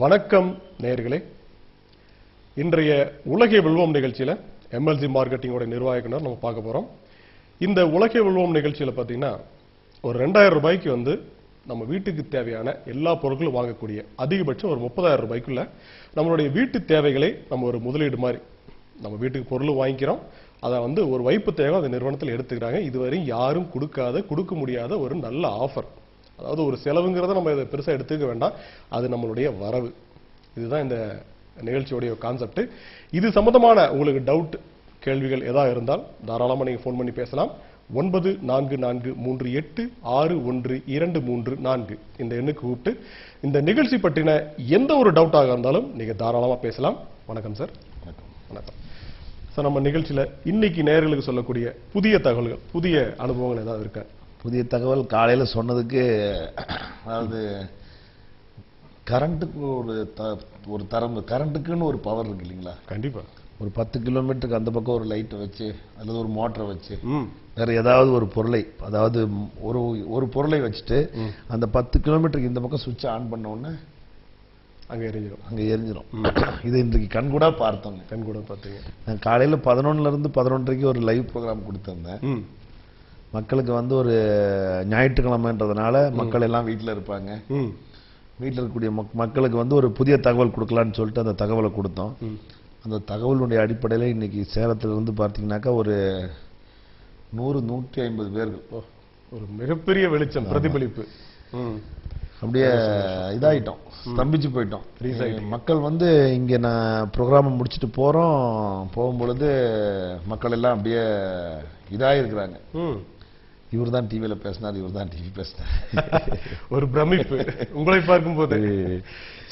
வணக்கம் நேயர்களே. இன்றைய உலகை வெல்வோம் நிகழ்ச்சியில எம்எல்சி மார்க்கெட்டிங்கோட நிர்வாகினர் நம்ம பார்க்க போறோம். இந்த உலகை வெல்வோம் நிகழ்ச்சியில பாத்தீங்கன்னா ஒரு 2000 ரூபாய்க்கு நம்ம வீட்டுக்கு தேவையான எல்லா பொருட்களும் வாங்கக்கூடிய அதிகபட்சம் ஒரு 30,000 ரூபாய்க்குள்ள நம்மளுடைய வீட்டு தேவைகளை நம்ம ஒரு முதலீடு மாதிரி நம்ம வீட்டுக்கு பொருள் வாங்கிக்கிறோம். அதை ஒரு வைப்பு தேவை அந்த நிறுவனத்தில் எடுத்துக்கிறாங்க. இதுவரை யாரும் கொடுக்க முடியாத ஒரு நல்ல ஆஃபர். அதாவது ஒரு செலவுங்கிறத நம்ம இதை பெருசா எடுத்துக்க வேண்டாம், அது நம்மளுடைய வரவு. இதுதான் இந்த நிகழ்ச்சியோடைய கான்செப்ட். இது சம்பந்தமான உங்களுக்கு டவுட் கேள்விகள் ஏதாவது இருந்தால் தாராளமாக நீங்க ஃபோன் பண்ணி பேசலாம். 9438612334 இந்த எண்ணுக்கு கூப்பிட்டு இந்த நிகழ்ச்சி பற்றின எந்த ஒரு டவுட்டாக இருந்தாலும் நீங்க தாராளமா பேசலாம். வணக்கம் சார். வணக்கம் சார். நம்ம நிகழ்ச்சியில இன்னைக்கு நேயர்களுக்கு சொல்லக்கூடிய புதிய தகவல்கள், புதிய அனுபவங்கள் ஏதாவது இருக்கா? புதிய தகவல் காலையில் சொன்னதுக்கு, அதாவது கரண்ட்டுக்கு ஒரு தரம், கரண்ட்டுக்குன்னு ஒரு பவர் இருக்கு இல்லைங்களா? கண்டிப்பா. ஒரு 10 கிலோமீட்டருக்கு அந்த பக்கம் ஒரு லைட்டை வச்சு அல்லது ஒரு மோட்டரை வச்சு வேற ஏதாவது ஒரு பொருளை, அதாவது ஒரு பொருளை வச்சுட்டு அந்த 10 கிலோமீட்டருக்கு இந்த பக்கம் சுவிட்ச் ஆன் பண்ண உடனே அங்கே எரிஞ்சிடும். இது இன்றைக்கு கண்கூடா பார்த்தோங்க. கண்கூடா பார்த்தீங்க. நான் காலையில் 11லேருந்து 11:30 ஒரு லைவ் ப்ரோக்ராம் கொடுத்துருந்தேன். மக்களுக்கு ஒரு ஞாயிற்றுக்கிழமைன்றதுனால மக்கள் எல்லாம் வீட்டில் இருப்பாங்க. வீட்டில் இருக்கக்கூடிய மக்களுக்கு ஒரு புதிய தகவல் கொடுக்கலான்னு சொல்லிட்டு அந்த தகவலை கொடுத்தோம். அந்த தகவலுடைய அடிப்படையில் இன்னைக்கு சேலத்திலிருந்து பார்த்தீங்கன்னாக்கா ஒரு 100-150 பேர்கள், ஒரு மிகப்பெரிய வெளிச்சம், பிரதிபலிப்பு. அப்படியே இதாயிட்டோம், ஸ்தம்பிச்சு போயிட்டோம். மக்கள் இங்க நான் ப்ரோக்ராம் முடிச்சுட்டு போகும்பொழுது மக்கள் எல்லாம் அப்படியே இதாயிருக்கிறாங்க. இவர் தான் டிவியில பேசினார், இவர் தான் டிவி பேசினார். ஒரு பிரமிப்பு உங்களை பார்க்கும் போது.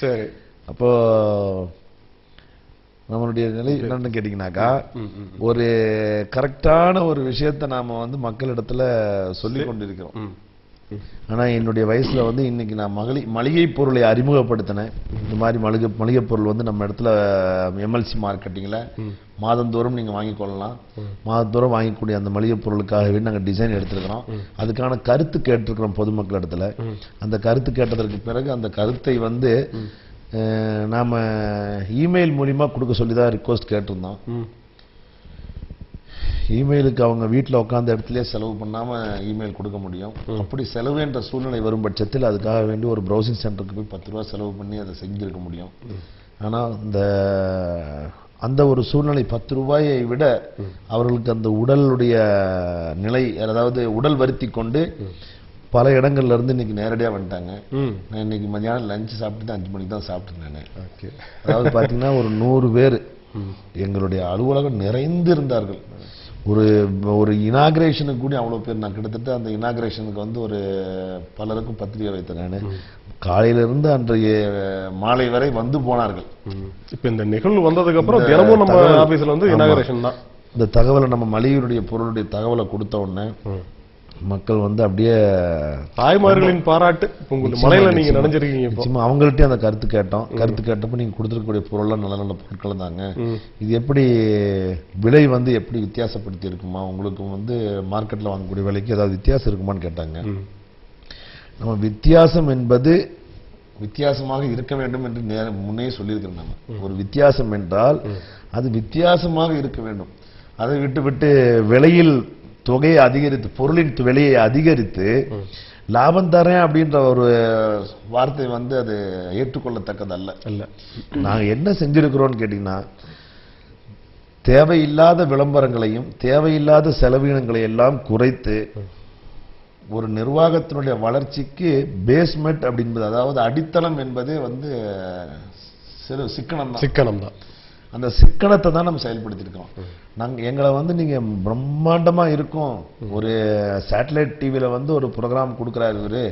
சரி, அப்போ நம்மளுடைய நிலை என்னன்னு கேட்டீங்கன்னாக்கா, ஒரு கரெக்டான ஒரு விஷயத்தை நாம மக்களிடத்துல சொல்லி கொண்டிருக்கிறோம். ஆனா என்னுடைய வயசுல இன்னைக்கு நான் மளிகை பொருளை அறிமுகப்படுத்தினேன். இந்த மாதிரி மளிகை பொருள் நம்ம இடத்துல எம்எல்சி மார்க்கெட்டிங்ல மாதந்தோறும் நீங்க வாங்கி கொள்ளலாம். மாதந்தோறும் வாங்கக்கூடிய அந்த மளிகை பொருளுக்காகவே நாங்கள் டிசைன் எடுத்திருக்கிறோம். அதுக்கான கருத்து கேட்டிருக்கிறோம் பொதுமக்கள் இடத்துல. அந்த கருத்து கேட்டதற்கு பிறகு அந்த கருத்தை நாம இமெயில் மூலியமா கொடுக்க சொல்லிதான் ரிக்வஸ்ட் கேட்டிருந்தோம். இமெயிலுக்கு அவங்க வீட்டில் உட்கார்ந்த இடத்துலயே செலவு பண்ணாம இமெயில் கொடுக்க முடியும். அப்படி செலவு என்ற சூழ்நிலை வரும் பட்சத்தில் அதுக்காக வேண்டி ஒரு ப்ரௌசிங் சென்டருக்கு போய் 10 ரூபா செலவு பண்ணி அதை செஞ்சிருக்க முடியும். ஆனா அந்த ஒரு சூழ்நிலை 10 ரூபாயை விட அவர்களுக்கு அந்த உடலுடைய நிலை, அதாவது உடல் வருத்தி கொண்டு பல இடங்கள்ல இருந்து இன்னைக்கு நேரடியா வந்துட்டாங்க. நான் இன்னைக்கு மதியானம் லஞ்ச் சாப்பிட்டு 5 மணிக்கு தான் சாப்பிட்டேன். அதாவது பாத்தீங்கன்னா ஒரு 100 பேர் எங்களுடைய அலுவலகம் நிறைந்து இருந்தார்கள். ஒரு இனாகிரேஷனுக்கு கூட அவ்வளவு பேர். நான் கிட்டத்தட்ட அந்த இனாகிரேஷனுக்கு ஒரு பலருக்கும் பத்திரிகை வைத்தேன். நான் காலையிலிருந்து அன்றைய மாலை வரை போனார்கள். இப்ப இந்த நிகழ்வு வந்ததுக்கு அப்புறம் தினமும் நம்ம ஆபீஸ்ல இனாகிரேஷன் தான். இந்த தகவலை நம்ம மளிகையுடைய பொருளுடைய தகவலை கொடுத்த உடனே மக்கள் அப்படியே தாய்மார்களின் பாராட்டு. உங்களுக்கு மலையில நீங்க நினைஞ்சிருக்கீங்க. அவங்கள்ட்ட அந்த கருத்து கேட்டோம். கருத்து கேட்டப்ப நீங்க கொடுத்துருக்கக்கூடிய பொருள்லாம் நல்ல நல்ல பொருட்கள் தாங்க. இது எப்படி விலை எப்படி வித்தியாசப்படுத்தி இருக்குமா, உங்களுக்கு மார்க்கெட்ல வாங்கக்கூடிய விலைக்கு ஏதாவது வித்தியாசம் இருக்குமான்னு கேட்டாங்க. நம்ம வித்தியாசம் என்பது வித்தியாசமாக இருக்க வேண்டும் என்று முன்னே சொல்லியிருக்கிறோம். நம்ம ஒரு வித்தியாசம் என்றால் அது வித்தியாசமாக இருக்க வேண்டும். அதை விட்டு விலையில் தொகையை அதிகரித்து, பொருளின் விலையை அதிகரித்து லாபம் தரேன் அப்படின்ற ஒரு வார்த்தை அது ஏற்றுக்கொள்ளத்தக்கதல்ல. நாங்க என்ன செஞ்சிருக்கிறோம்னு கேட்டீங்கன்னா, தேவையில்லாத விளம்பரங்களையும் தேவையில்லாத செலவினங்களை எல்லாம் குறைத்து ஒரு நிர்வாகத்தினுடைய வளர்ச்சிக்கு பேஸ்மெண்ட் அப்படின்பது, அதாவது அடித்தளம் என்பதே சிக்கனம் தான். அந்த சிக்கனத்தை தான் நம்ம செயல்படுத்திருக்கோம். எங்களை நீங்க பிரம்மாண்டமா இருக்கும், ஒரு சேட்டலைட் டிவில ஒரு ப்ரோக்ராம் கொடுக்குறாரு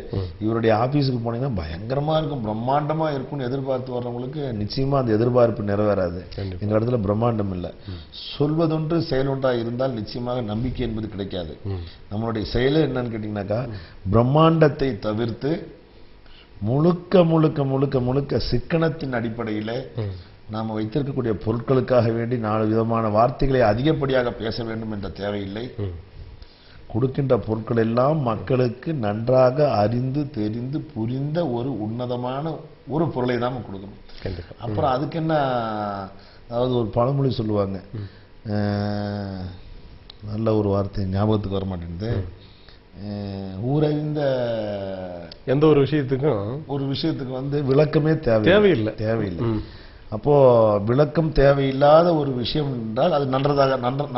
இவருடைய ஆபீஸுக்கு போனீங்கன்னா பயங்கரமா இருக்கும், பிரம்மாண்டமா இருக்கும்னு எதிர்பார்த்து வர்றவங்களுக்கு நிச்சயமா அந்த எதிர்பார்ப்பு நிறைவேறாது. எங்க இடத்துல பிரம்மாண்டம் இல்லை. சொல்வதொன்று செயலொன்றா இருந்தால் நிச்சயமாக நம்பிக்கை என்பது கிடைக்காது. நம்மளுடைய செயல் என்னன்னு கேட்டீங்கன்னாக்கா, பிரம்மாண்டத்தை தவிர்த்து முழுக்க முழுக்க முழுக்க முழுக்க சிக்கனத்தின் அடிப்படையில நாம வைத்திருக்கக்கூடிய பொருட்களுக்காக வேண்டி 4 விதமான வார்த்தைகளை அதிகப்படியாக பேச வேண்டும் என்ற தேவையில்லை. கொடுக்கின்ற பொருட்கள் எல்லாம் மக்களுக்கு நன்றாக அறிந்து தெரிந்து புரிந்த ஒரு உன்னதமான ஒரு பொருளை தான் நம்ம கொடுக்கணும். அப்புறம் அதுக்கு என்ன, அதாவது ஒரு பழமொழி சொல்லுவாங்க, நல்ல ஒரு வார்த்தை ஞாபகத்துக்கு வர மாட்டேங்குது, ஊரறிந்த எந்த ஒரு விஷயத்துக்கும் வந்து விளக்கமே தேவையில்லை. அப்போ விளக்கம் தேவையில்லாத ஒரு விஷயம் என்றால் அது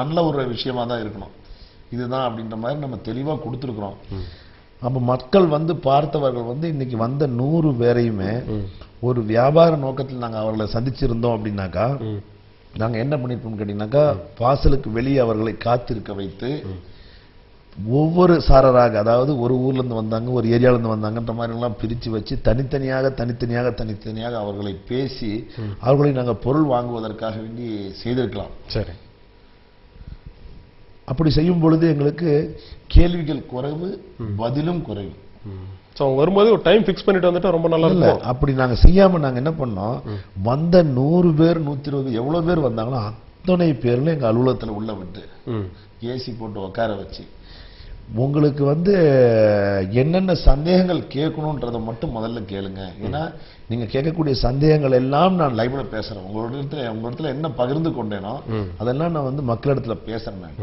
நல்ல ஒரு விஷயமா தான் இருக்கணும். இதுதான் அப்படின்ற மாதிரி நம்ம தெளிவா கொடுத்துருக்குறோம். அப்ப மக்கள் வந்து பார்த்தவர்கள் வந்து இன்னைக்கு வந்த 100 பேரையுமே ஒரு வியாபார நோக்கத்தில் நாங்க அவர்களை சந்திச்சிருந்தோம் அப்படின்னாக்கா நாங்க என்ன பண்ணிருப்போம் கேட்டீங்கன்னாக்கா, வாசலுக்கு வெளியே அவர்களை காத்திருக்க வைத்து ஒவ்வொரு சாரராக, அதாவது ஒரு ஊர்ல இருந்து வந்தாங்க, ஒரு ஏரியால இருந்து வந்தாங்கன்ற மாதிரி எல்லாம் பிரிச்சு வச்சு தனித்தனியாக அவர்களை பேசி அவர்களை நாங்க பொருள் வாங்குவதற்காக வேண்டி செய்திருக்கலாம். சரி. அப்படி செய்யும் பொழுது எங்களுக்கு கேள்விகள் குறைவு, பதிலும் குறைவு. வரும்போது ஒரு டைம் பிக்ஸ் பண்ணிட்டு வந்துட்டா ரொம்ப நல்லா இருக்கும். அப்படி நாங்க செய்யாம நாங்க என்ன பண்ணோம், வந்த 100 பேர் 120 எவ்வளவு பேர் வந்தாங்களோ அத்தனை பேர்ல எங்க அலுவலகத்துல உள்ள விட்டு ஏசி போட்டு உட்கார வச்சு உங்களுக்கு வந்து என்னென்ன சந்தேகங்கள் கேட்கணும்ன்றதை மட்டும் முதல்ல கேளுங்க. ஏன்னா நீங்க கேட்கக்கூடிய சந்தேகங்கள் எல்லாம் நான் லைவ்ல பேசுறேன். உங்களிடத்துல என்ன பகிர்ந்து கொண்டேனோ அதெல்லாம் நான் வந்து மக்களிடத்துல பேசுறேன். நான்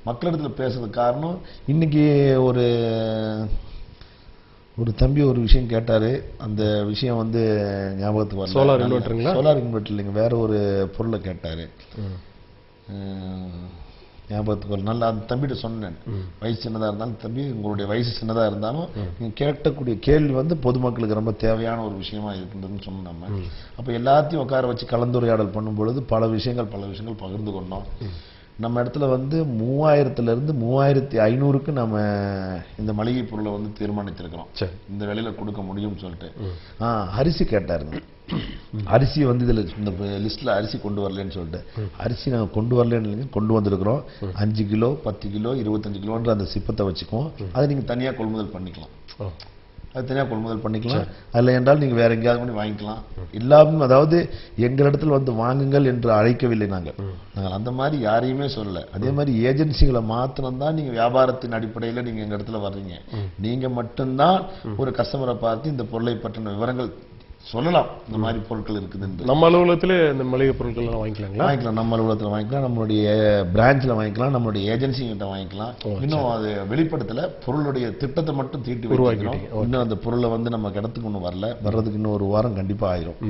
மக்களிடத்துல பேசுறதுக்கு காரணம், இன்னைக்கு ஒரு தம்பி ஒரு விஷயம் கேட்டாரு. அந்த விஷயம் வந்து ஞாபகத்துக்கு வரல. சோலார் இன்வெர்டர் இல்லைங்க, வேற ஒரு பொருளை கேட்டாரு. ஞாபகத்துக்கு நல்லா அந்த தம்பிகிட்ட சொன்னேன், வயசு சின்னதாக இருந்தாலும் தம்பி, உங்களுடைய வயசு சின்னதாக இருந்தாலும் நீங்கள் கேட்கக்கூடிய கேள்வி வந்து பொதுமக்களுக்கு ரொம்ப தேவையான ஒரு விஷயமா இருக்கின்றதுன்னு சொன்னோம். நம்ம அப்போ எல்லாத்தையும் உட்கார வச்சு கலந்துரையாடல் பண்ணும் பொழுது பல விஷயங்கள் பகிர்ந்து கொண்டோம். நம்ம இடத்துல வந்து 3000 to 3500க்கு நம்ம இந்த மளிகை பொருளை வந்து தீர்மானித்திருக்கிறோம். இந்த விலையில கொடுக்க முடியும்னு சொல்லிட்டு. அரிசி கேட்டாருங்க. அரிசி வந்து இதுல இந்த லிஸ்ட்ல அரிசி கொண்டு வரலன்னு சொல்லிட்டு, அரிசி நாங்க கொண்டு வரலன்னு இல்லைங்க, கொண்டு வந்திருக்கிறோம். 5 கிலோ 10 கிலோ 25 கிலோன்ற அந்த சிப்பத்தை வச்சுக்குவோம். அதை நீங்க தனியா கொள்முதல் பண்ணிக்கலாம். அதில் என்றால் நீங்க வேற எங்கேயாவது பண்ணி வாங்கிக்கலாம். இல்லாமல், அதாவது எங்களிடத்தில் வந்து வாங்குங்கள் என்று அழைக்கவில்லை. நாங்கள் அந்த மாதிரி யாரையுமே சொல்லல. அதே மாதிரி ஏஜென்சிகளை மாத்திரம்தான் நீங்க வியாபாரத்தின் அடிப்படையில் நீங்க எங்க இடத்துல வர்றீங்க. நீங்க மட்டும்தான் ஒரு கஸ்டமரை பார்த்து இந்த பொருளை பற்றின விவரங்கள் சொல்லலாம். இந்த மாதிரி பொருட்கள் இருக்குது. நம்ம அலுவலகத்திலே இந்த மளிகை பொருட்கள் வாங்கிக்கலாம். நம்ம அலுவலகத்தில் வாங்கிக்கலாம், நம்மளுடைய பிரான்ச்ல வாங்கிக்கலாம், நம்மளுடைய ஏஜென்சி கிட்ட வாங்கிக்கலாம். இன்னும் அது வெளிப்படத்துல பொருளுடைய திட்டத்தை மட்டும் தீட்டி உருவாக்கிடும். இன்னும் அந்த பொருளை வந்து நம்ம இடத்துக்கு ஒன்றும் வர்றதுக்கு இன்னும் ஒரு வாரம் கண்டிப்பா ஆயிரும்.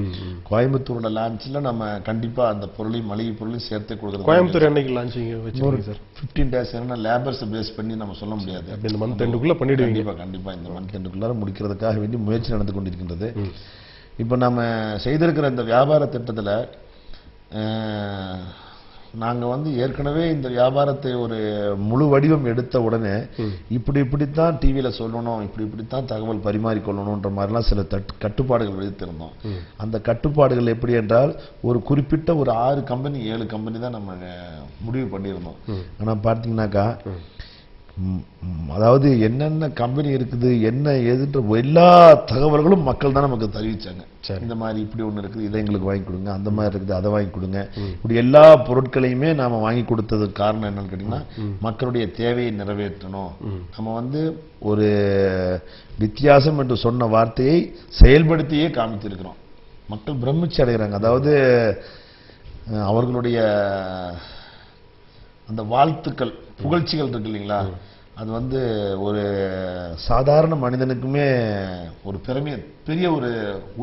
கோயம்புத்தூரோட லான்ச்ல நம்ம கண்டிப்பா அந்த பொருளையும் மளிகை பொருளையும் சேர்த்து கொடுக்குறோம். கோயம்புத்தூர் என்னைக்கு லான்ச்சிங் சார்? 15 days. ஏன்னா லேபர்ஸ் பேஸ் பண்ணி நம்ம சொல்ல முடியாது. இந்த மந்த் எண்டுக்குள்ள பண்ணிடுவீங்க. கண்டிப்பா இந்த மந்த் எண்டுக்குள்ள முடிக்கிறதுக்காக வேண்டி முயற்சி நடந்து கொண்டிருக்கின்றது. இப்போ நம்ம செய்திருக்கிற இந்த வியாபார திட்டத்தில் நாங்கள் வந்து ஏற்கனவே இந்த வியாபாரத்தை ஒரு முழு வடிவம் எடுத்த உடனே இப்படித்தான் டிவியில் சொல்லணும், இப்படித்தான் தகவல் பரிமாறிக்கொள்ளணுன்ற மாதிரிலாம் சில கட்டுப்பாடுகள் விதித்திருந்தோம். அந்த கட்டுப்பாடுகள் எப்படி என்றால், ஒரு குறிப்பிட்ட ஒரு 6 கம்பெனி 7 கம்பெனி தான் நம்ம முடிவு பண்ணியிருந்தோம். ஆனால் பார்த்தீங்கன்னாக்கா, அதாவது என்னென்ன கம்பெனி இருக்குது, என்ன ஏதுன்ற எல்லா தகவல்களும் மக்கள் தான் நமக்கு தெரிவிச்சாங்க. இந்த மாதிரி இப்படி ஒண்ணு இருக்குது, இதை எங்களுக்கு வாங்கி கொடுங்க, அந்த மாதிரி இருக்குது, அதை வாங்கி கொடுங்க. இப்படி எல்லா பொருட்களையுமே நாம வாங்கி கொடுத்ததுக்கு காரணம் என்னன்னு கேட்டீங்கன்னா, மக்களுடைய தேவையை நிறைவேற்றணும். நம்ம வந்து ஒரு வித்தியாசம் என்று சொன்ன வார்த்தையை செயல்படுத்தியே காமித்திருக்கிறோம். மக்கள் பிரமிச்சு அடைகிறாங்க. அதாவது அவர்களுடைய அந்த வாழ்த்துக்கள், புகழ்ச்சிகள் இருக்கு இல்லைங்களா, அது வந்து ஒரு சாதாரண மனிதனுக்குமே ஒரு பெரிய ஒரு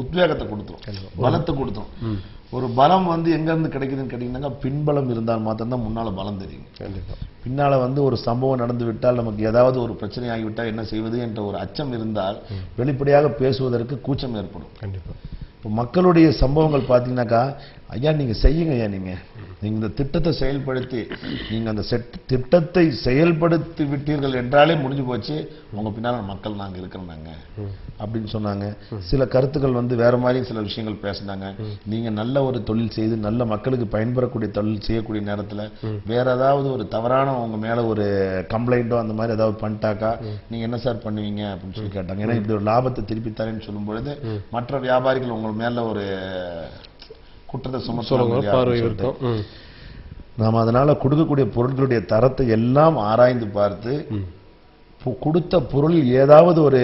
உத்வேகத்தை கொடுத்துரும், பலத்தை கொடுத்துரும். ஒரு பலம் வந்து எங்க இருந்து கிடைக்குதுன்னு கேட்டீங்கன்னா, பின்பலம் இருந்தால் மாத்திரம்தான் முன்னால பலம் தெரியும். பின்னால வந்து ஒரு சம்பவம் நடந்து விட்டால், நமக்கு ஏதாவது ஒரு பிரச்சனை ஆகிவிட்டால் என்ன செய்வது என்ற ஒரு அச்சம் இருந்தால் வெளிப்படையாக பேசுவதற்கு கூச்சம் ஏற்படும். கண்டிப்பா. இப்போ மக்களுடைய சம்பவங்கள் பார்த்தீங்கன்னாக்கா, ஐயா நீங்க செய்யுங்க, ஐயா நீங்க இந்த திட்டத்தை செயல்படுத்தி, நீங்க அந்த திட்டத்தை செயல்படுத்தி விட்டீர்கள் என்றாலே முடிஞ்சு போச்சு, உங்க பின்னால மக்கள் நாங்க இருக்கிறோம் அப்படின்னு சொன்னாங்க. சில கருத்துக்கள் வந்து வேற மாதிரி சில விஷயங்கள் பேசினாங்க. நீங்க நல்ல ஒரு தொழில் செய்து நல்ல மக்களுக்கு பயன்படக்கூடிய தொழில் செய்யக்கூடிய நேரத்துல வேற ஏதாவது ஒரு தவறான உங்க மேல ஒரு கம்ப்ளைண்டோ அந்த மாதிரி ஏதாவது பண்ணிட்டாக்கா நீங்க என்ன சார் பண்ணுவீங்க அப்படின்னு சொல்லி கேட்டாங்க. ஏன்னா இப்படி ஒரு லாபத்தை திருப்பி தரேன்னு சொல்லும் பொழுது மற்ற வியாபாரிகள் உங்க மேல ஒரு குற்றத்தை சுமத்துவாங்க. நாம அதனால கொடுக்கக்கூடிய பொருட்களுடைய தரத்தை எல்லாம் ஆராய்ந்து பார்த்து கொடுத்த பொருள் ஏதாவது ஒரு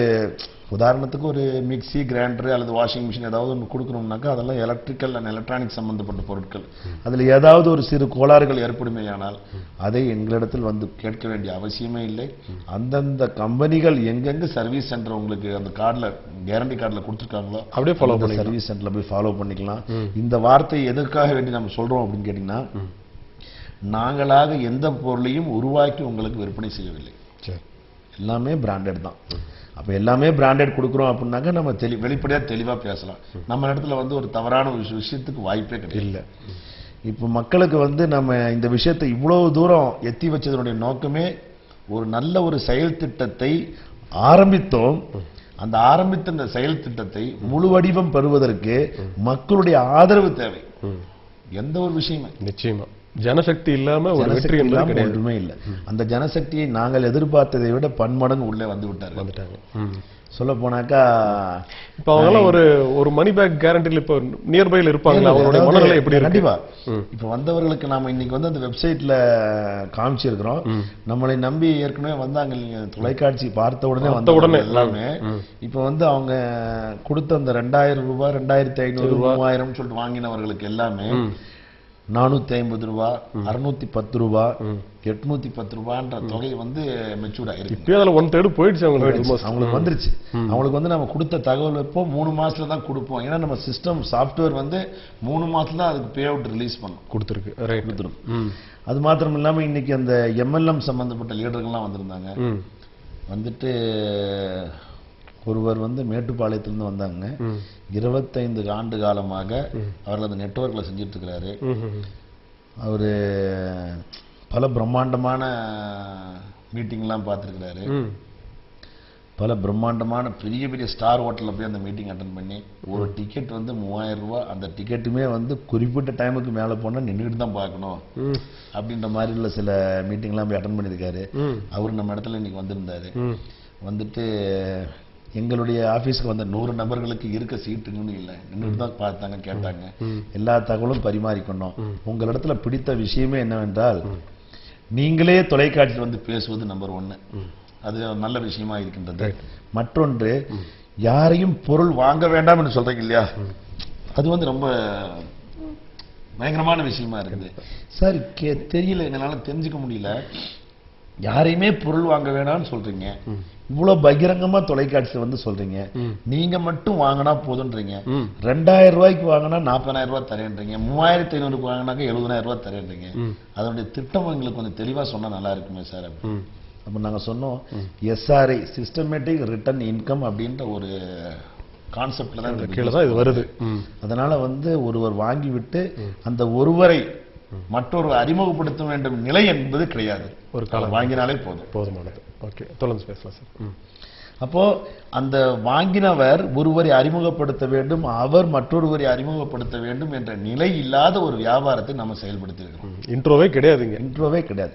உதாரணத்துக்கு ஒரு மிக்ஸி கிரைண்டர் அல்லது வாஷிங் மிஷின் ஏதாவது ஒன்று கொடுக்கணும்னாக்கா அதெல்லாம் எலக்ட்ரிக்கல் அண்ட் எலக்ட்ரானிக் சம்பந்தப்பட்ட பொருட்கள். அதில் ஏதாவது ஒரு சிறு கோளாறுகள் ஏற்படுமேயானால் அதை எங்களிடத்தில் வந்து கேட்க வேண்டிய அவசியமே இல்லை. அந்தந்த கம்பெனிகள் எங்கெங்க சர்வீஸ் சென்டர் உங்களுக்கு அந்த கார்டில் கேரண்டி கார்டில் கொடுத்துருக்காங்களோ அப்படியே ஃபாலோ பண்ணி சர்வீஸ் சென்டரில் போய் ஃபாலோ பண்ணிக்கலாம். இந்த வார்த்தை எதற்காக வேண்டி நம்ம சொல்றோம் அப்படின்னு கேட்டிங்கன்னா, நாங்களாக எந்த பொருளையும் உருவாக்கி உங்களுக்கு விற்பனை செய்யவில்லை. எல்லாமே பிராண்டட் தான். அப்போ எல்லாமே பிராண்டட் கொடுக்குறோம் அப்படின்னாக்க நம்ம வெளிப்படையாக தெளிவாக பேசலாம். நம்ம இடத்துல வந்து ஒரு தவறான விஷயத்துக்கு வாய்ப்பே கிடையாது. இல்லை, இப்போ மக்களுக்கு வந்து நம்ம இந்த விஷயத்தை இவ்வளவு தூரம் எத்தி வச்சதனுடைய நோக்கமே ஒரு நல்ல ஒரு செயல் திட்டத்தை ஆரம்பித்தோம். அந்த ஆரம்பித்த இந்த செயல் திட்டத்தை முழு வடிவம் பெறுவதற்கு மக்களுடைய ஆதரவு தேவை. எந்த ஒரு விஷயமே நிச்சயமா ஜனசக்தி இல்லாம ஒரு வெற்றி என்பது ஒன்றுமே இல்லை. அந்த ஜனசக்தியை நாங்கள் எதிர்பார்த்ததை விட பன்மடங்கு உள்ளே வந்துட்டாங்க. சொல்ல போனாக்கா இப்ப அவங்க ஒரு மணி பேக் கேரண்டில இப்ப நியர்பைல இருப்பாங்க. அவங்களுடைய மனநிலை எப்படி? கண்டிப்பா. இப்ப வந்தவர்களுக்கு நாம இன்னைக்கு வந்து அந்த வெப்சைட்ல காமிச்சிருக்கிறோம். நம்மளை நம்பி ஏற்கனவே வந்தாங்க இல்லைங்க, தொலைக்காட்சி பார்த்த உடனே எல்லாமே. இப்ப வந்து அவங்க கொடுத்த அந்த 2000 ரூபாய் 2500 3000 சொல்லிட்டு வாங்கினவர்களுக்கு எல்லாமே 450 ரூபாய் 610 ரூபாய் 810 ரூபாய்ன்ற தொகை வந்து மெச்சூர்ட் ஆயிருக்கு. இப்போ அதுல 1/3 போயிடுச்சு. அவங்களுக்கு வந்துருச்சு. அவங்களுக்கு வந்து நம்ம கொடுத்த தகவல் எப்போ 3 மாசத்துல தான் கொடுப்போம். ஏன்னா நம்ம சிஸ்டம் சாஃப்ட்வேர் வந்து 3 மாசத்துல தான் அதுக்கு பே அவுட் ரிலீஸ் பண்ணும் கொடுத்துரும். அது மாத்திரம் இல்லாம இன்னைக்கு அந்த MLM சம்பந்தப்பட்ட லீடர்கள்லாம் வந்திருந்தாங்க. வந்துட்டு ஒருவர் வந்து மேட்டுப்பாளையத்திலிருந்து வந்தாங்க. 25 ஆண்டு காலமாக அவர் அந்த நெட்வொர்க்ல செஞ்சுட்டு இருக்கிறாரு. அவரு பல பிரம்மாண்டமான மீட்டிங்லாம் பார்த்துருக்கிறாரு. பல பிரம்மாண்டமான பெரிய பெரிய ஸ்டார் ஹோட்டலில் போய் அந்த மீட்டிங் அட்டன் பண்ணி ஒரு டிக்கெட் வந்து 3000 ரூபாய். அந்த டிக்கெட்டுமே வந்து குறிப்பிட்ட டைமுக்கு மேலே போனால் நின்றுட்டு தான் பார்க்கணும் அப்படின்ற மாதிரி உள்ள சில மீட்டிங்லாம் போய் அட்டன் பண்ணியிருக்காரு. அவரு நம்ம இடத்துல இன்னைக்கு வந்திருந்தாரு. வந்துட்டு எங்களுடைய ஆபீஸ்க்கு வந்த 100 நபர்களுக்கு இருக்க சீட்டுன்னு இல்லை, நின்றுட்டு தான் பார்த்தாங்க, கேட்டாங்க. எல்லா தகவலும் பரிமாறிக்கொண்டோம். உங்களிடத்துல பிடித்த விஷயமே என்னவென்றால், நீங்களே தொலைக்காட்சியில் வந்து பேசுவது நம்பர் 1. அது நல்ல விஷயமா இருக்கின்றது. மற்றொன்று, யாரையும் பொருள் வாங்க வேண்டாம் என்று சொல்றீங்க இல்லையா, அது வந்து ரொம்ப பயங்கரமான விஷயமா இருக்குது. சார் தெரியல, எங்களால தெரிஞ்சுக்க முடியல. யாரையுமே பொருள் வாங்க வேணாம்னு சொல்றீங்க, இவ்வளவு பகிரங்கமா தொலைக்காட்சியில் வந்து சொல்றீங்க. நீங்க மட்டும் வாங்கினா போதுன்றீங்க. 2000 ரூபாய்க்கு வாங்கினா 40000 ரூபாய் தரேன்றீங்க. 3500 வாங்கினாக்க 70000 ரூபாய் தரேன்றீங்க. அதனுடைய திட்டம் எங்களுக்கு கொஞ்சம் தெளிவா சொன்னா நல்லா இருக்குமே சார். அப்ப நாங்க சொன்னோம், SRI சிஸ்டமேட்டிக் ரிட்டர்ன் இன்கம் அப்படின்ற ஒரு கான்செப்ட்ல தான் இது வருது. அதனால வந்து ஒருவர் வாங்கிவிட்டு அந்த ஒருவரை மற்றொரு அறிமுகப்படுத்த வேண்டும் நிலை என்பது கிடையாது. ஒரு காலம் வாங்கினாலே போதுமானது. ஓகே, தொடர்ந்து பேசலாம் சார். அப்போ அந்த வாங்கினவர் ஒருவரை அறிமுகப்படுத்த வேண்டும், அவர் மற்றொருவரை அறிமுகப்படுத்த வேண்டும் என்ற நிலை இல்லாத ஒரு வியாபாரத்தை நம்ம செயல்படுத்தி இருக்கிறோம். இன்ட்ரோவே கிடையாது.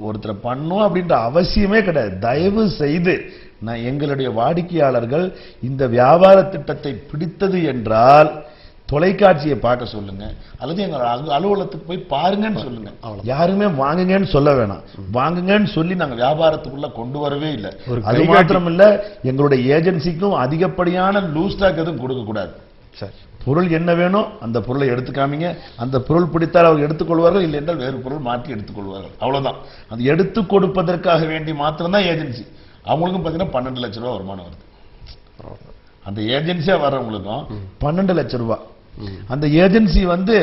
ஒருத்தரை பண்ணும் அப்படின்ற அவசியமே கிடையாது. தயவு செய்து எங்களுடைய வாடிக்கையாளர்கள் இந்த வியாபார திட்டத்தை பிடித்தது என்றால் தொலைக்காட்சியை பார்க்க சொல்லுங்க, அல்லது எங்க அலுவலகத்துக்கு போய் பாருங்கன்னு சொல்லுங்க. யாருமே வாங்குங்கன்னு சொல்ல வேணாம். வாங்குங்கன்னு சொல்லி நாங்க வியாபாரத்துக்குள்ள கொண்டு வரவே இல்லை. அது மாத்திரம் இல்ல, எங்களுடைய ஏஜென்சிக்கும் அதிகப்படியான லூஸ் ஸ்டாக் எதுவும் கொடுக்க கூடாது. பொருள் என்ன வேணும் அந்த பொருளை எடுத்துக்காமீங்க. அந்த பொருள் பிடித்தால் அவர் எடுத்துக்கொள்வார்கள், இல்லை என்றால் வேறு பொருள் மாற்றி எடுத்துக்கொள்வார்கள். அவ்வளவுதான். அது எடுத்து கொடுப்பதற்காக வேண்டி மாத்திரம்தான் ஏஜென்சி. அவங்களுக்கும் பார்த்தீங்கன்னா 12 லட்சம் ரூபாய் வருமானம் வருது. அந்த ஏஜென்சியா வர்றவங்களுக்கும் 12 லட்சம் ரூபாய். அந்த ஏஜென்சி வந்து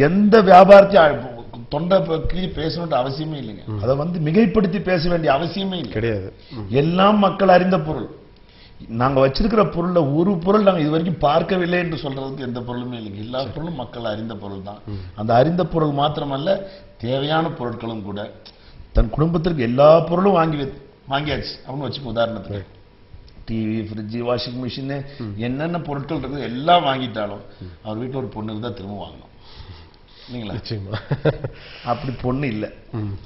எந்த வியாபாரத்தையும் தொண்டை பேசணும்ன்ற அவசியமே இல்லைங்க. அதை வந்து மிகைப்படுத்தி பேச வேண்டிய அவசியமே இல்லை, கிடையாது. எல்லாம் மக்கள் அறிந்த பொருள். நாங்க வச்சிருக்கிற பொருள்ல ஒரு பொருள் நாங்க இதுவரைக்கும் பார்க்கவில்லை என்று சொல்றதுக்கு எந்த பொருளுமே இல்லைங்க. எல்லா பொருளும் மக்கள் அறிந்த பொருள் தான். அந்த அறிந்த பொருள் மாத்திரமல்ல, தேவையான பொருட்களும் கூட. தன் குடும்பத்திற்கு எல்லா பொருளும் வாங்கியாச்சு அப்படின்னு வச்சுக்கோ. உதாரணத்துக்கு டிவி, ஃப்ரிட்ஜ், வாஷிங் மிஷின், என்னென்ன பொருட்கள் இருக்குது எல்லாம் வாங்கிட்டாலும் அவர் வீட்டில் ஒரு பொண்ணுக்கு தான் திரும்ப வாங்கணும் இல்லைங்களா? அப்படி பொண்ணு இல்லை,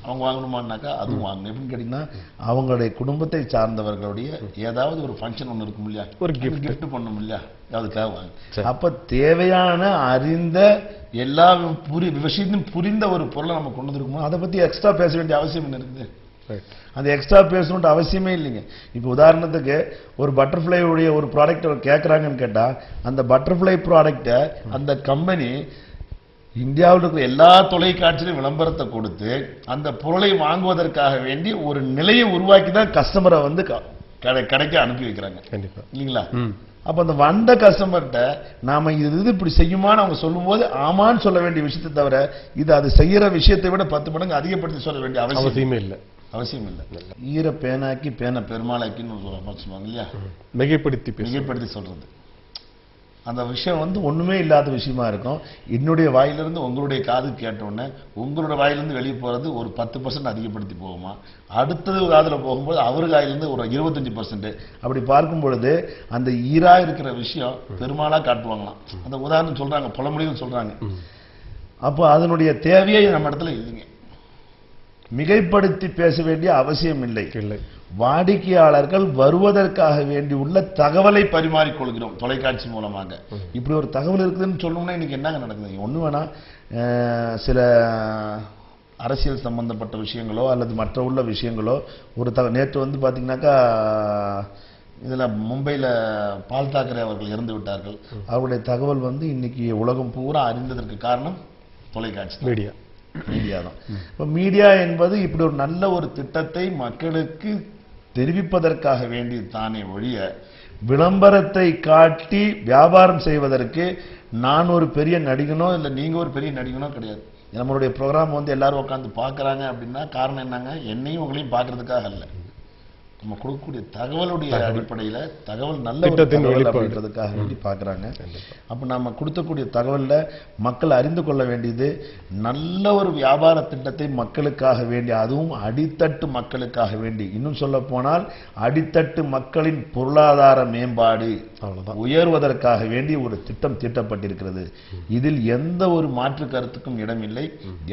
அவங்க வாங்கணுமான்னாக்கா அதுவும் வாங்கணும். எப்படின்னு கேட்டீங்கன்னா, அவங்களுடைய குடும்பத்தை சார்ந்தவர்களுடைய ஏதாவது ஒரு ஃபங்க்ஷன் ஒன்று இருக்கும் இல்லையா, ஒரு கிஃப்ட் பண்ணணும் இல்லையா, அதுக்காக வாங்க. அப்ப தேவையான அறிந்த எல்லா விஷயத்தையும் புரிந்த ஒரு பொருளை நம்ம கொண்டு வந்துருக்கோம். அதை பத்தி எக்ஸ்ட்ரா பேச வேண்டிய அவசியம் என்ன இருக்குது? அந்த எக்ஸ்ட்ரா பேசணும்னு அவசியமே இல்லைங்க. இப்போ உதாரணத்துக்கு ஒரு பட்டர்ஃப்ளை உடைய ஒரு ப்ராடக்ட் கேட்கறாங்கன்னு கேட்டா அந்த பட்டர்ஃப்ளை ப்ராடக்ட்டை அந்த கம்பெனி இந்தியாவில் இருக்கிற எல்லா தொலைக்காட்சியிலும் விளம்பரத்தை கொடுத்து அந்த பொருளை வாங்குவதற்காக வேண்டி ஒரு நிலையை உருவாக்கி தான் கஸ்டமரை வந்து கடைக்கு அனுப்பி வைக்கிறாங்க இல்லைங்களா? அப்ப அந்த வந்த கஸ்டமர்கிட்ட நாம இது இப்படி செய்யுமான்னு அவங்க சொல்லும் போது ஆமான்னு சொல்ல வேண்டிய விஷயத்தை தவிர இது அது செய்யற விஷயத்தை விட 10 மடங்கு அதிகப்படுத்தி சொல்ல வேண்டிய அவசியமே இல்லை. ஈர பேனாக்கி பேனை பெருமாளாக்கின்னு சொல்லுவாங்க இல்லையா? மிகைப்படுத்தி சொல்றது அந்த விஷயம் வந்து ஒண்ணுமே இல்லாத விஷயமா இருக்கும். என்னுடைய வாயிலிருந்து உங்களுடைய காது கேட்டோன்னே உங்களுடைய வாயிலிருந்து வெளியே போறது ஒரு 10% அதிகப்படுத்தி போகுமா, அடுத்தது காதுல போகும்போது அவரு வாயிலிருந்து ஒரு 25%. அப்படி பார்க்கும் பொழுது அந்த ஈரா இருக்கிற விஷயம் பெருமாளா காட்டுவாங்களாம். அந்த உதாரணம் சொல்றாங்க, பழமொழிகள் சொல்றாங்க. அப்போ அதனுடைய தேவையே நம்ம இடத்துல இல்லைங்க. மிகைப்படுத்தி பேச வேண்டிய அவசியம் இல்லை. வாடிக்கையாளர்கள் வருவதற்காக வேண்டி உள்ள தகவலை பரிமாறிக்கொள்கிறோம் தொலைக்காட்சி மூலமாக. இப்படி ஒரு தகவல் இருக்குதுன்னு சொல்லணும்னா இன்னைக்கு என்னங்க நடக்குது? ஒண்ணு வேணா சில அரசியல் சம்பந்தப்பட்ட விஷயங்களோ அல்லது மற்ற உள்ள விஷயங்களோ ஒரு நேற்று வந்து பாத்தீங்கன்னாக்கா இதுல மும்பையில பால் தாக்கரே அவர்கள் இறந்து விட்டார்கள். அவருடைய தகவல் வந்து இன்னைக்கு உலகம் பூரா அறிந்ததற்கு காரணம் தொலைக்காட்சி மீடியா தான். இப்ப மீடியா என்பது இப்படி ஒரு நல்ல ஒரு திட்டத்தை மக்களுக்கு தெரிவிப்பதற்காக வேண்டி தானே ஒழிய விளம்பரத்தை காட்டி வியாபாரம் செய்வதற்கு நான் ஒரு பெரிய நடிகனோ இல்ல நீங்க ஒரு பெரிய நடிகனோ கிடையாது. நம்மளுடைய ப்ரோக்ராம் வந்து எல்லாரும் உட்காந்து பாக்குறாங்க அப்படின்னா காரணம் என்னங்க, என்னையும் உங்களையும் பாக்குறதுக்காக அல்ல, நம்ம கொடுக்கக்கூடிய தகவலுடைய அடிப்படையில தகவல் நல்ல அப்படின்றதுக்காக வேண்டி பாக்குறாங்க. அப்ப நாம கொடுக்கக்கூடிய தகவல்ல மக்கள் அறிந்து கொள்ள வேண்டியது நல்ல ஒரு வியாபார திட்டத்தை மக்களுக்காக வேண்டி, அதுவும் அடித்தட்டு மக்களுக்காக வேண்டி, இன்னும் சொல்ல போனால் அடித்தட்டு மக்களின் பொருளாதார மேம்பாடு உயர்வதற்காக வேண்டி ஒரு திட்டம் தீட்டப்பட்டிருக்கிறது. இதில் எந்த ஒரு மாற்று கருத்துக்கும் இடமில்லை.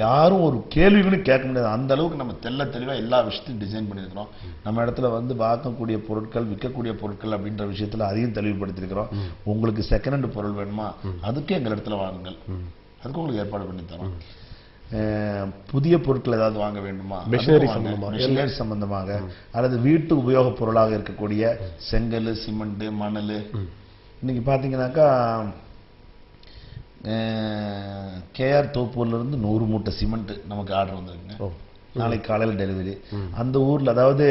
யாரும் ஒரு கேள்விகளும் கேட்க முடியாது. அந்த அளவுக்கு நம்ம தெள்ள தெளிவா எல்லா விஷயத்தையும் டிசைன் பண்ணியிருக்கிறோம். நம்ம இடத்துல வந்து வாங்கக்கூடிய பொருட்கள் விற்கக்கூடிய பொருட்கள் அப்படின்ற விஷயத்துல அதையும் தெளிவுபடுத்திருக்கிறோம். உங்களுக்கு செகண்ட் ஹேண்ட் பொருள் வேணுமா, அதுக்கு எங்க இடத்துல வாங்குங்கள், அதுக்கு உங்களுக்கு ஏற்பாடு பண்ணி தரோம். புதிய பொருட்கள் ஏதாவது வாங்க வேண்டுமா, மிஷினரி சம்பந்தமாக அல்லது வீட்டு உபயோக பொருளாக இருக்கக்கூடிய செங்கல் சிமெண்ட் மணல். இன்னைக்கு பாத்தீங்கன்னாக்கா கேஆர் தோப்பூர்ல இருந்து 100 மூட்டை சிமெண்ட் நமக்கு ஆர்டர் வந்திருக்குங்க. நாளைக்கு காலையில் டெலிவரி. அந்த ஊர்ல அதாவது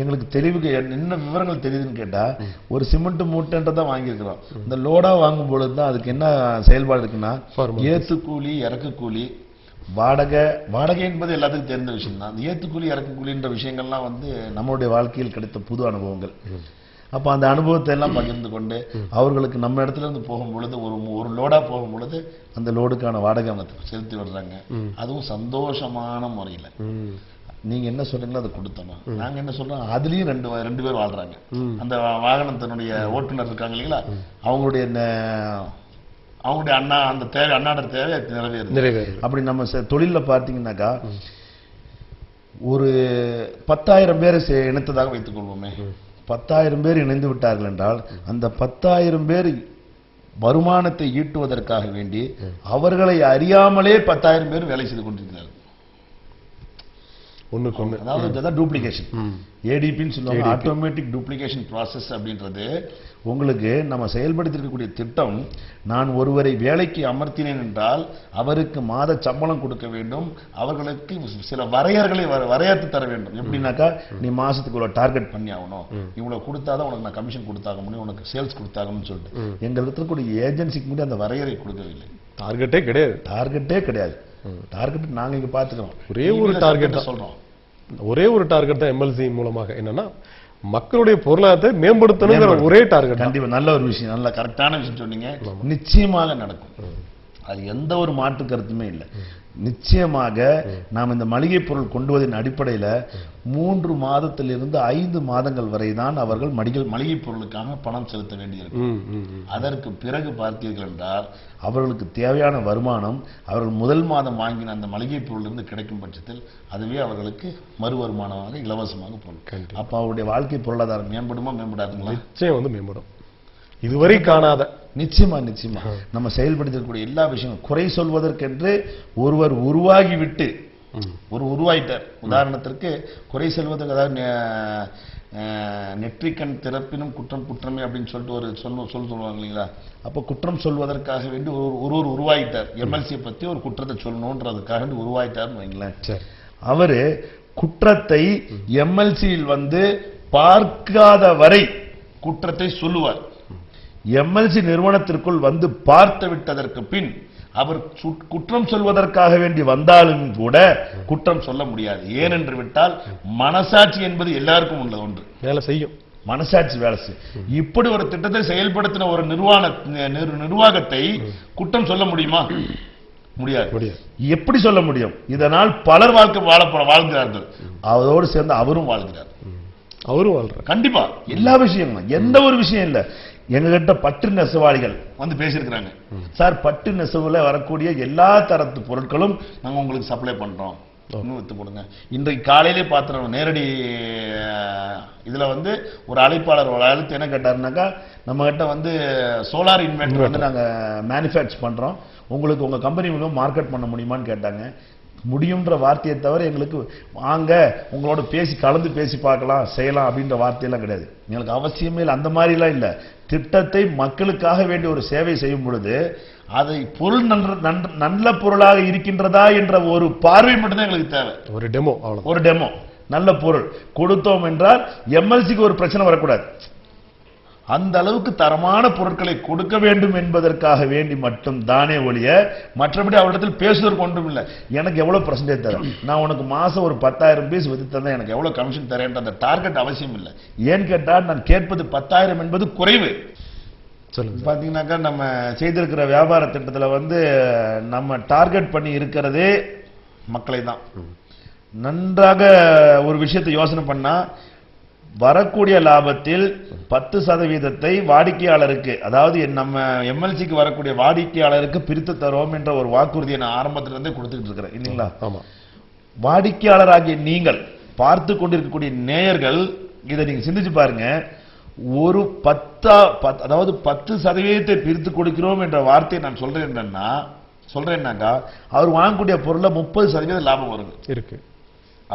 எங்களுக்கு தெளிவுக்கு என்ன விவரங்கள் தெரியுதுன்னு கேட்டா ஒரு சிமெண்ட் மூட்டைன்றதான் வாங்கியிருக்கிறோம். இந்த லோடா வாங்கும் பொழுது தான் அதுக்கு என்ன செயல்பாடு இருக்குன்னா ஏத்து கூலி இறக்கு கூலி வாடகை என்பது எல்லாத்துக்கும் தெரிந்த விஷயம் தான். அந்த ஏத்துக்கூலி இறக்கு கூலின்ற விஷயங்கள்லாம் வந்து நம்மளுடைய வாழ்க்கையில் கிடைத்த புது அனுபவங்கள். அப்ப அந்த அனுபவத்தை எல்லாம் பகிர்ந்து கொண்டு அவர்களுக்கு நம்ம இடத்துல இருந்து போகும் பொழுது ஒரு லோடா போகும் பொழுது அந்த லோடுக்கான வாடகை அவங்க செலுத்தி விடுறாங்க. அதுவும் சந்தோஷமான முறையில. நீங்க என்ன சொல்றீங்களோ அதை கொடுத்தோம். நாங்க என்ன சொல்றோம், அதுலயும் ரெண்டு பேர் வாழ்றாங்க. அந்த வாகனத்தினுடைய ஓட்டுநர் இருக்காங்க இல்லைங்களா, அவங்களுடைய அண்ணா அந்த தேவை அண்ணாட தேவை நிறைவேறுது. அப்படி நம்ம தொழில பார்த்தீங்கன்னாக்கா ஒரு 10,000 பேரை இணைத்ததாக வைத்துக் கொள்வோமே. 10,000 பேர் இணைந்து விட்டார்கள் என்றால் அந்த 10,000 பேர் வருமானத்தை ஈட்டுவதற்காக வேண்டி அவர்களை அறியாமலே 10,000 பேர் வேலை செய்து கொண்டிருக்கிறார்கள். அதாவது டூப்ளிகேஷன், ஏடிபின்னு சொல்லுவாங்க, ஆட்டோமேட்டிக் டூப்ளிகேஷன் ப்ராசஸ் அப்படின்றது. உங்களுக்கு நம்ம செயல்படுத்திருக்கக்கூடிய திட்டம், நான் ஒருவரை வேலைக்கு அமர்த்தினேன் என்றால் அவருக்கு மாத சம்பளம் கொடுக்க வேண்டும், அவர்களுக்கு சில வரையறுத்து தர வேண்டும். எப்படின்னாக்கா நீ மாசத்துக்கு இவ்வளவு டார்கெட் பண்ணி ஆகணும், இவ்வளவு கொடுத்தாதான் உனக்கு நான் கமிஷன் கொடுத்தாக முடியும், உனக்கு சேல்ஸ் கொடுத்தாகணும்னு சொல்லிட்டு எங்க இருக்கக்கூடிய ஏஜென்சிக்கு முன்னாடி அந்த வரையறை கொடுக்கவில்லை. டார்கெட்டே கிடையாது. டார்கெட் நாங்க இங்க பாத்துக்கிறோம். ஒரே ஒரு டார்கெட் தான் எம்எல்சி மூலமாக. என்னன்னா மக்களுடைய பொருளாதாரத்தை மேம்படுத்தணுங்கிற ஒரே டார்கெட். கண்டிப்பா நல்ல ஒரு விஷயம், நல்ல கரெக்டான விஷயம் சொன்னீங்க. நிச்சயமாக நடக்கும், அது எந்த ஒரு மாற்று கருத்துமே இல்லை. நிச்சயமாக நாம் இந்த மளிகை பொருள் கொண்டு வந்ததின் அடிப்படையில் 3 மாதத்திலிருந்து 5 மாதங்கள் வரை தான் அவர்கள் மளிகை பொருளுக்காக பணம் செலுத்த வேண்டியிருக்கும். அதற்கு பிறகு பார்த்தீர்கள் என்றால் அவர்களுக்கு தேவையான வருமானம் அவர்கள் முதல் மாதம் வாங்கின அந்த மளிகை பொருளிலிருந்து கிடைக்கும் பட்சத்தில் அதுவே அவர்களுக்கு மறு வருமானமாக இலவசமாக பொருள். அப்ப அவருடைய வாழ்க்கை பொருளாதாரம் மேம்படுமா மேம்படாதுங்களா? நிச்சயம் மேம்படும். இதுவரை காணாத நிச்சயமா நம்ம செயல்படுத்தக்கூடிய எல்லா விஷயங்களும் குறை சொல்வதற்கென்று ஒருவர் உருவாகிவிட்டு ஒரு உருவாயிட்டார். உதாரணத்திற்கு குறை சொல்வதற்கு, அதாவது நெற்றிக்கண் திறப்பினும் குற்றம் குற்றமே அப்படின்னு சொல்லிட்டு ஒரு சொல்லுவாங்க இல்லைங்களா? அப்போ குற்றம் சொல்வதற்காக வேண்டி ஒரு உருவாயிட்டார். எம்எல்சியை பத்தி ஒரு குற்றத்தை சொல்லணுன்றதுக்காக வேண்டி உருவாயிட்டார்னு வைங்களேன். அவரு குற்றத்தை எம்எல்சியில் பார்க்காத வரை குற்றத்தை சொல்லுவார். எம்எல்சி நிறுவனத்திற்குள் பார்த்து விட்டதற்கு பின் அவர் குற்றம் சொல்வதற்காக வேண்டி வந்தாலும் கூட குற்றம் சொல்ல முடியாது. ஏனென்று விட்டால் மனசாட்சி என்பது எல்லாருக்கும் உள்ள ஒன்று, வேலை செய்யும். மனசாட்சி வேலை செய்யும். இப்படி ஒரு திட்டத்தை செயல்படுத்தின ஒரு நிர்வாகத்தை குற்றம் சொல்ல முடியுமா? முடியாது. எப்படி சொல்ல முடியும்? இதனால் பலர் வாழ்கிறார்கள். அதோடு சேர்ந்து அவரும் வாழ்கிறார். அவரும் வாழ்றார். கண்டிப்பா எல்லா விஷயங்களும், எந்த ஒரு விஷயம் இல்ல. எங்ககிட்ட பட்டு நெசவாளிகள் பேசியிருக்கிறாங்க. சார், பட்டு நெசவுல வரக்கூடிய எல்லா தரத்து பொருட்களும் நாங்க உங்களுக்கு சப்ளை பண்றோம், வித்து போடுங்க. இன்றைக்கு காலையிலே பாத்துறோம், நேரடி இதுல ஒரு அழைப்பாளர் அழைத்து என்ன கேட்டாருனாக்கா, நம்ம கிட்ட சோலார் இன்வெர்டர் நாங்க மேனுஃபேக்சர் பண்றோம், உங்களுக்கு உங்க கம்பெனி மூலம் மார்க்கெட் பண்ண முடியுமான்னு கேட்டாங்க. முடியும்ன்ற வார்த்தையை தவிர எங்களுக்கு வாங்க உங்களோட கலந்து பேசி பார்க்கலாம், செய்யலாம் அப்படின்ற வார்த்தையெல்லாம் கிடையாது. எங்களுக்கு அவசியமே இல்லை, அந்த மாதிரிலாம் இல்லை. திட்டத்தை மக்களுக்காக வேண்டிய ஒரு சேவை செய்யும் பொழுது அதை பொருள் நல்ல பொருளாக இருக்கின்றதா என்ற ஒரு பார்வை மட்டும்தான் எங்களுக்கு தேவை. ஒரு டெமோ நல்ல பொருள் கொடுத்தோம் என்றால் எம்எல்சிக்கு ஒரு பிரச்சனை வரக்கூடாது. அந்த அளவுக்கு தரமான பொருட்களை கொடுக்க வேண்டும் என்பதற்காக வேண்டி மட்டும் தானே ஒழிய மற்றபடி அவரிடத்தில் பேசுவதற்கு ஒன்றும் இல்லை. எனக்கு எவ்வளவு பர்சன்டேஜ் தரேன், நான் உனக்கு மாசம் ஒரு 10,000 பீஸ் வித்து தந்தேன், எனக்கு எவ்வளவு கமிஷன் தரேன் அந்த டார்கெட் அவசியம் இல்லை. ஏன்னு கேட்டால் நான் கேட்பது 10,000 என்பது குறைவு. பாத்தீங்கன்னாக்கா நம்ம செய்திருக்கிற வியாபார திட்டத்தில் நம்ம டார்கெட் பண்ணி இருக்கிறதே மக்களை தான். நன்றாக ஒரு விஷயத்தை யோசனை பண்ணா வரக்கூடிய லாபத்தில் 10% வாடிக்கையாளருக்கு, அதாவது நம்ம எம்எல்சிக்கு வரக்கூடிய வாடிக்கையாளருக்கு பிரித்து தரோம் என்ற ஒரு வாக்குறுதியை நான் ஆரம்பத்திலிருந்தே கொடுத்துட்டு இருக்கிறேன் இல்லைங்களா? வாடிக்கையாளராகிய நீங்கள் பார்த்து கொண்டிருக்கக்கூடிய நேயர்கள் இதை நீங்க சிந்திச்சு பாருங்க. ஒரு 10% பிரித்து கொடுக்கிறோம் என்ற வார்த்தையை நான் சொல்றேன்னாக்கா அவர் வாங்கக்கூடிய பொருள்ல 30% லாபம் வருது இருக்கு.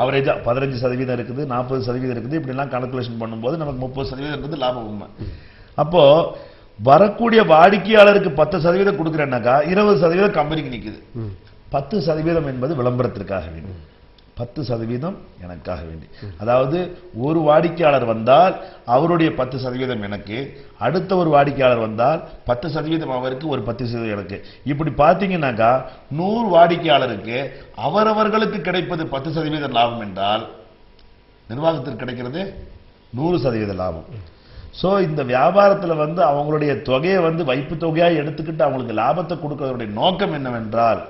அவரேஜா 15% இருக்குது, 40% இருக்குது. இப்படி எல்லாம் கால்குலேஷன் பண்ணும்போது நமக்கு 30% இருக்குது லாபம் உண்மை. அப்போ வரக்கூடிய வாடிக்கையாளருக்கு 10% கொடுக்கிறேன்னாக்கா 20% கம்பெனிக்கு நிக்குது. 10% என்பது விளம்பரத்திற்காக வேண்டி, 10% எனக்காக வேண்டி. அதாவது ஒரு வாடிக்கையாளர் வந்தால் அவருடைய 10% எனக்கு, அடுத்த ஒரு வாடிக்கையாளர் வந்தால் 10% அவருக்கு, ஒரு 10% எனக்கு. இப்படி பார்த்தீங்கன்னாக்கா 100 வாடிக்கையாளருக்கு அவரவர்களுக்கு கிடைப்பது 10% லாபம் என்றால் நிர்வாகத்திற்கு கிடைக்கிறது 100% லாபம். சோ இந்த வியாபாரத்தில் அவங்களுடைய தொகையை வைப்பு தொகையா எடுத்துக்கிட்டு அவங்களுக்கு லாபத்தை கொடுக்கிறதுடைய நோக்கம் என்னவென்றால்,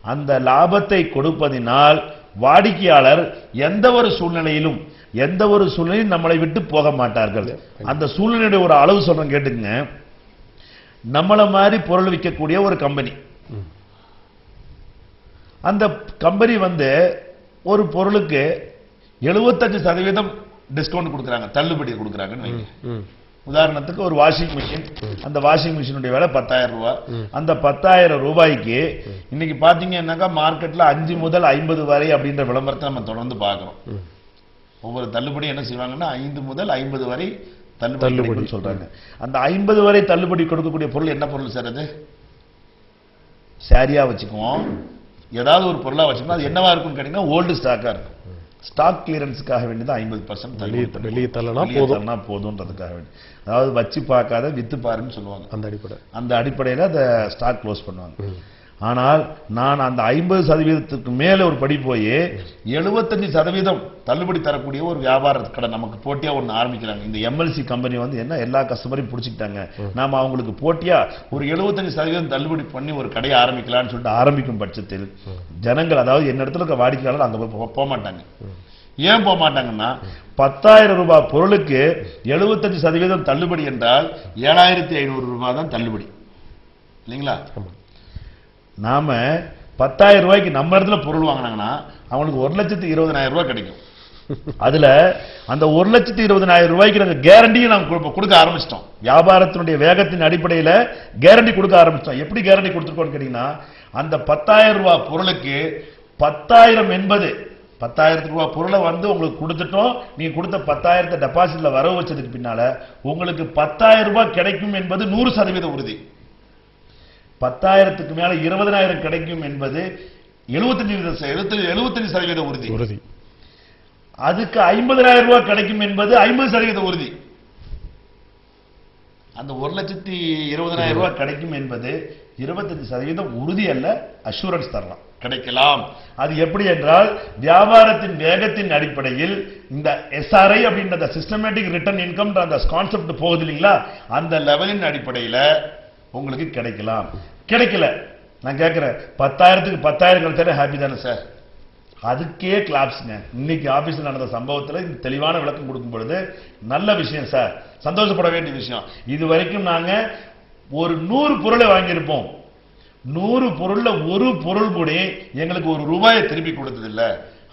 அந்த லாபத்தை கொடுப்பதினால் வாடிக்கையாளர் எந்த ஒரு சூழ்நிலையிலும் நம்மளை விட்டு போக மாட்டார்கள். அந்த சூழ்நிலையுடைய ஒரு அளவு சொல்றேன் கேட்டுங்க. நம்மள மாதிரி பொருள் விற்கக்கூடிய ஒரு கம்பெனி, அந்த கம்பெனி ஒரு பொருளுக்கு 75% டிஸ்கவுண்ட் கொடுக்குறாங்க, தள்ளுபடி கொடுக்குறாங்கன்னு வைங்க. உதாரணத்துக்கு ஒரு வாஷிங் மிஷின், அந்த வாஷிங் மிஷினுடைய விலை 10,000 ரூபாய். அந்த 10,000 ரூபாய்க்கு இன்னைக்கு பாத்தீங்கன்னாக்கா மார்க்கெட்ல 5 முதல் 50 வரை அப்படின்ற விளம்பரத்தை நம்ம தொடர்ந்து பார்க்கிறோம். ஒவ்வொரு தள்ளுபடி என்ன செய்வாங்கன்னா 5 முதல் 50 வரை தள்ளுபடி சொல்றாங்க. அந்த 50 வரை தள்ளுபடி கொடுக்கக்கூடிய பொருள் என்ன பொருள் சார்? அது சாரியா வச்சுக்குவோம், ஏதாவது ஒரு பொருளா வச்சுக்கணும். அது என்னவா இருக்கும்னு கேட்டீங்கன்னா ஓல்டு ஸ்டாக்கா இருக்கும். ஸ்டாக் கிளியரன்ஸுக்காக வேண்டியது 50% வெளியே தள்ளனா போதும்ன்றதுக்காக வேண்டி, அதாவது வச்சு பார்க்காத வித்து பாருன்னு சொல்லுவாங்க. அந்த அடிப்படையில் அதை ஸ்டாக் க்ளோஸ் பண்ணுவாங்க. ஆனால் நான் அந்த 50% மேல ஒரு படி போய் 75% தள்ளுபடி தரக்கூடிய ஒரு வியாபார கடை நமக்கு போட்டியா ஒன்று ஆரம்பிக்கிறாங்க. இந்த எம்எல்சி கம்பெனி என்ன எல்லா கஸ்டமரையும் பிடிச்சிக்கிட்டாங்க, நாம அவங்களுக்கு போட்டியா ஒரு 75% தள்ளுபடி பண்ணி ஒரு கடையை ஆரம்பிக்கலாம்னு சொல்லிட்டு ஆரம்பிக்கும் பட்சத்தில் ஜனங்கள், அதாவது என்ன இடத்துல இருக்க வாடிக்கையாளர் அங்க போக மாட்டாங்க. ஏன் போக மாட்டாங்கன்னா 10,000 ரூபாய் பொருளுக்கு 75% தள்ளுபடி என்றால் 7,500 ரூபாய் தான் தள்ளுபடி இல்லைங்களா? நாம 10,000 ரூபாய்க்கு நம்ம இடத்துல பொருள் வாங்கினாங்கன்னா அவனுக்கு 1,20,000 ரூபாய் கிடைக்கும். அதுல அந்த 1,20,000 ரூபாய்க்கு நாங்க கேரண்டியும் நாங்க கொடுக்க ஆரம்பிச்சிட்டோம். வியாபாரத்தினுடைய வேகத்தின் அடிப்படையில கேரண்டி கொடுக்க ஆரம்பிச்சிட்டோம். எப்படி கேரண்டி கொடுத்துருக்கோம்னு கேட்டீங்கன்னா, அந்த 10,000 ரூபாய் பொருளுக்கு 10,000 என்பது 10,000 ரூபாய் பொருளை வந்து உங்களுக்கு கொடுத்துட்டோம். நீங்க கொடுத்த 10,000 டெபாசிட்ல வரவு வச்சதுக்கு பின்னால உங்களுக்கு 10,000 ரூபாய் கிடைக்கும் என்பது 100% உறுதி. 10,000க்கு மேல 20,000 கிடைக்கும் என்பது 75% உறுதி. அதுக்கு 50,000 ரூபாய் கிடைக்கும் என்பது 50% உறுதி. அந்த 1,20,000 ரூபாய் கிடைக்கும் என்பது 25% உறுதி அல்ல, அஷூரன்ஸ் தரலாம், கிடைக்கலாம். அது எப்படி என்றால் வியாபாரத்தின் வேகத்தின் அடிப்படையில் இந்த SRI அப்படின்ற சிஸ்டமேட்டிக் ரிட்டர்ன் இன்கம் அந்த கான்செப்ட் போகுது இல்லைங்களா, அந்த லெவலின் அடிப்படையில் உங்களுக்கு கிடைக்கலாம். கிடைக்கல, நான் கேட்கிறேன் 10,000க்கு 10,000 கிடைச்சாலே ஹாப்பி தானே சார்? அதுக்கே கிளாப்ஸ்ங்க. இன்னைக்கு ஆபீஸ்ல நடந்த சம்பவத்துல தெளிவான விளக்கம் கொடுக்கும் பொழுது நல்ல விஷயம் சார், சந்தோஷப்பட வேண்டிய விஷயம். இது வரைக்கும் நாங்க ஒரு 100 பொருளை வாங்கியிருப்போம். 100 பொருள்ல ஒரு பொருள் கூட எங்களுக்கு ₹1 திருப்பி கொடுத்தது இல்ல.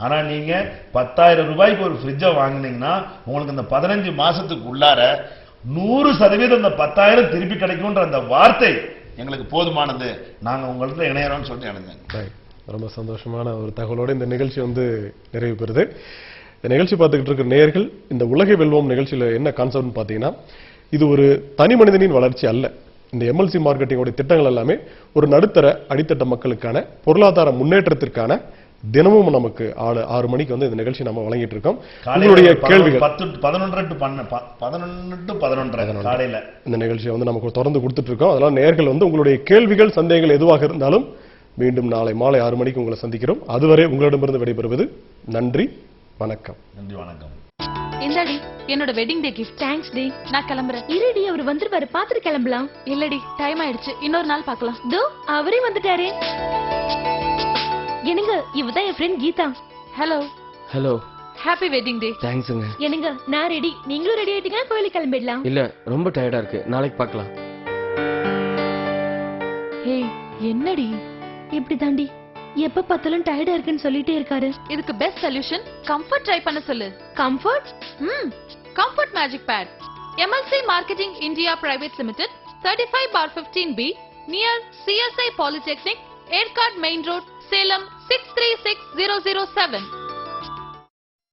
ஆனா நீங்க 10,000 ரூபாய்க்கு ஒரு ஃப்ரிட்ஜை வாங்கினீங்கன்னா உங்களுக்கு இந்த 15 மாசத்துக்கு உள்ளார 100% அந்த 10,000 திருப்பி கிடைக்கும்ன்ற அந்த வார்த்தை எங்களுக்கு போதுமானது. நாங்க உங்கள்ட்ட இணையறோம்னு சொல்லிட்டு இணைந்தேன். ரொம்ப சந்தோஷமான ஒரு தகவலோட இந்த நிகழ்ச்சி வந்து நிறைவு பெறுது. இந்த நிகழ்ச்சி பார்த்துக்கிட்டு இருக்கிற நேயர்கள், இந்த உலகை வெல்வோம் நிகழ்ச்சியில என்ன கான்செப்ட்னு பார்த்தீங்கன்னா, இது ஒரு தனி மனிதனின் வளர்ச்சி அல்ல. இந்த MLC மார்க்கெட்டிங்கோட திட்டங்கள் எல்லாமே ஒரு நடுத்தர அடித்தட்ட மக்களுக்கான பொருளாதார முன்னேற்றத்திற்கான தினமும் நமக்கு 6 மணிக்கு வந்து இந்த நிகழ்ச்சி நம்ம வழங்கிட்டு இருக்கோம். உங்களுடைய கேள்விகள் 11 to 11 காலையில இந்த நிகழ்ச்சியை வந்து நமக்கு தொடர்ந்து கொடுத்துட்டு இருக்கோம். அதெல்லாம் நேயர்கள் வந்து உங்களுடைய கேள்விகள் சந்தேகங்கள் எதுவாக இருந்தாலும் மீண்டும் நாளை மாலை 6 மணிக்கு உங்களை சந்திக்கிறோம். அதுவரை உங்களிடமிருந்து விடைபெறுவது நன்றி, வணக்கம். நன்றி, வணக்கம். இந்தடி என்னோட வெட்டிங் டே கிஃப்ட். தேங்க்ஸ் டி. நான் கிளம்புறேன். இருடி, அவர் வந்துருவாரு, பாத்துட்டு கிளம்பலாம். இல்லடி, டைம் ஆயிடுச்சு, இன்னொரு நாள் பார்க்கலாம். தோ அவரே வந்துட்டாரே. என்னங்க, இவதான் என் friend Geetha. Hello. Hello. Happy wedding day. தேங்க்ஸ்ங்க. என்னங்க, நான் ரெடி, நீங்களும் ரெடி ஆயிட்டீங்கன்னா கோயிலுக்கு கிளம்பிடலாம். இல்ல, ரொம்ப டயர்டா இருக்கு, நாளைக்கு பார்க்கலாம். ஹே, என்னடி இப்படி தாண்டி எப்ப பார்த்தாலும் டயர்டா இருக்குன்னு சொல்லிட்டே இருக்காரு. இதுக்கு பெஸ்ட் சொல்யூஷன் கம்ஃபர்ட் ட்ரை பண்ண சொல்லு. Comfort? Comfort magic pad. MLC marketing India private limited, 35/15B, near CSI Polytechnic, Yercaud main road, Salem 636007.